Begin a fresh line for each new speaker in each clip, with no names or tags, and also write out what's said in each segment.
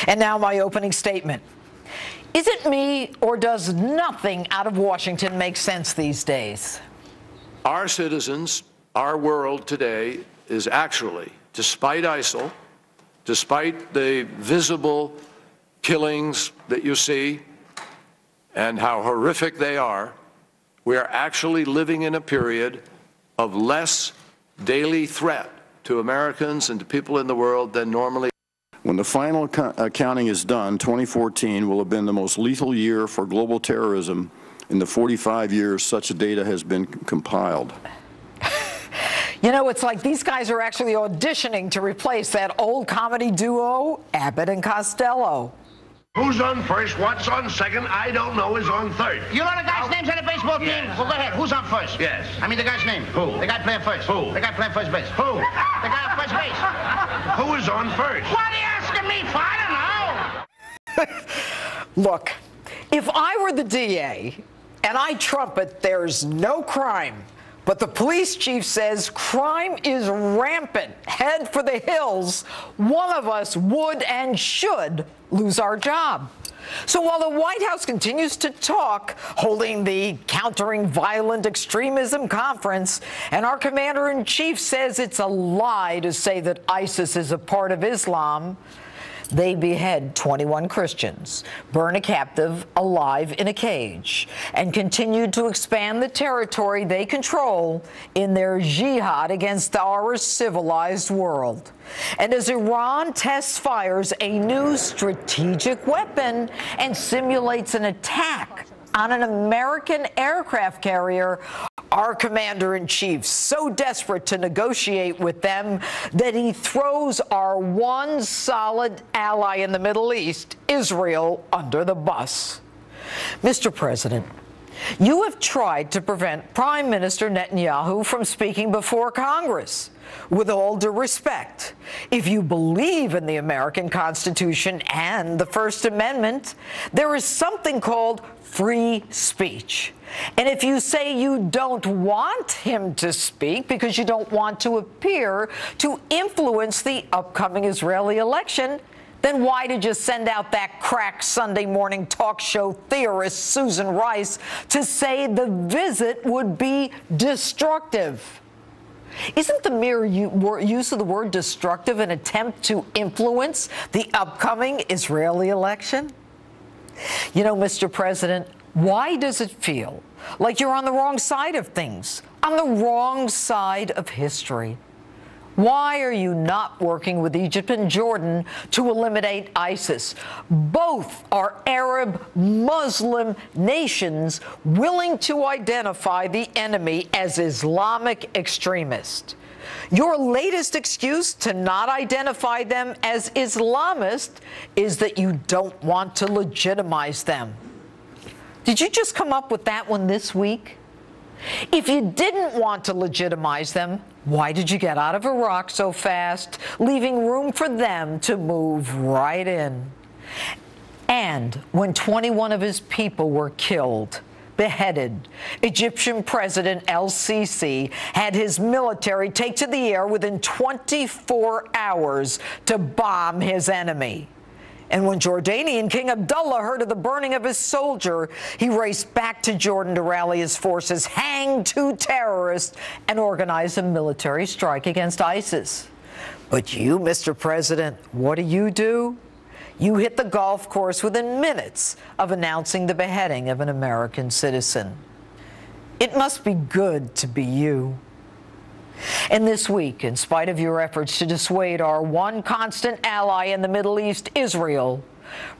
And now my opening statement. Is it me, or does nothing out of Washington make sense these days?
Our citizens, our world today is actually, despite ISIL, despite the visible killings that you see and how horrific they are, we are actually living in a period of less daily threat to Americans and to people in the world than normally.
When the final accounting is done, 2014 will have been the most lethal year for global terrorism in the 45 years such data has been compiled.
You know, it's like these guys are actually auditioning to replace that old comedy duo, Abbott and Costello.
Who's on first, what's on second, I don't know, is on third.
You know the guy's names on the baseball team?
Yes.
Well, go ahead. Who's on first?
Yes.
I mean the guy's name.
Who?
The guy playing first.
Who?
The guy playing first base.
Who?
The guy on first base.
Who is on first?
What are you asking me for? I don't know.
Look, if I were the DA and I trumpet there's no crime, but the police chief says crime is rampant, head for the hills, one of us would and should lose our job. So while the White House continues to talk, holding the Countering Violent Extremism Conference, and our commander-in-chief says it's a lie to say that ISIS is a part of Islam, they behead 21 Christians, burn a captive alive in a cage, and continue to expand the territory they control in their jihad against our civilized world. And as Iran fires a new strategic weapon and simulates an attack on an American aircraft carrier, our commander-in-chief so desperate to negotiate with them that he throws our one solid ally in the Middle East, Israel, under the bus. Mr. President, you have tried to prevent Prime Minister Netanyahu from speaking before Congress. With all due respect, if you believe in the American Constitution and the First Amendment, there is something called free speech. And if you say you don't want him to speak because you don't want to appear to influence the upcoming Israeli election, then why did you send out that crack Sunday morning talk show theorist Susan Rice to say the visit would be destructive? Isn't the mere use of the word destructive an attempt to influence the upcoming Israeli election? You know, Mr. President, why does it feel like you're on the wrong side of things, on the wrong side of history? Why are you not working with Egypt and Jordan to eliminate ISIS? Both are Arab Muslim nations willing to identify the enemy as Islamic extremist. Your latest excuse to not identify them as Islamist is that you don't want to legitimize them. Did you just come up with that one this week? If you didn't want to legitimize them, why did you get out of Iraq so fast, leaving room for them to move right in? And when 21 of his people were killed, beheaded, Egyptian President El-Sisi had his military take to the air within 24 hours to bomb his enemy. And when Jordanian King Abdullah heard of the burning of his soldier, he raced back to Jordan to rally his forces, hang 2 terrorists, and organize a military strike against ISIS. But you, Mr. President, what do? You hit the golf course within minutes of announcing the beheading of an American citizen. It must be good to be you. And this week, in spite of your efforts to dissuade our one constant ally in the Middle East, Israel,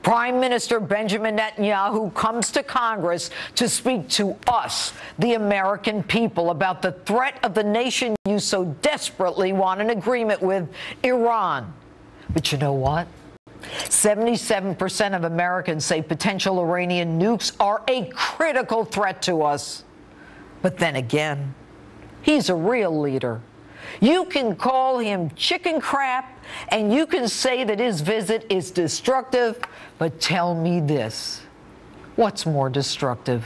Prime Minister Benjamin Netanyahu comes to Congress to speak to us, the American people, about the threat of the nation you so desperately want an agreement with, Iran. But you know what? 77% of Americans say potential Iranian nukes are a critical threat to us. But then again, he's a real leader. You can call him chicken crap, and you can say that his visit is destructive, but tell me this. What's more destructive?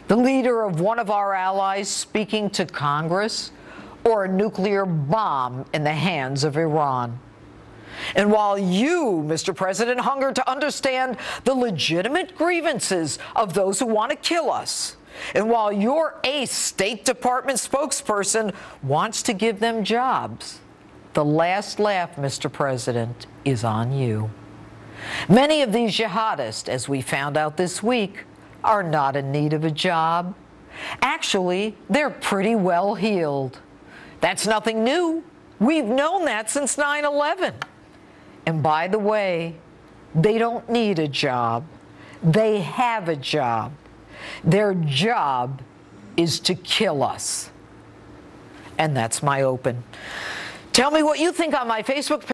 The leader of one of our allies speaking to Congress, or a nuclear bomb in the hands of Iran? And while you, Mr. President, hunger to understand the legitimate grievances of those who want to kill us, and while your ace State Department spokesperson wants to give them jobs, the last laugh, Mr. President, is on you. Many of these jihadists, as we found out this week, are not in need of a job. Actually, they're pretty well heeled. That's nothing new. We've known that since 9/11. And by the way, they don't need a job. They have a job. Their job is to kill us. And that's my open. Tell me what you think on my Facebook page.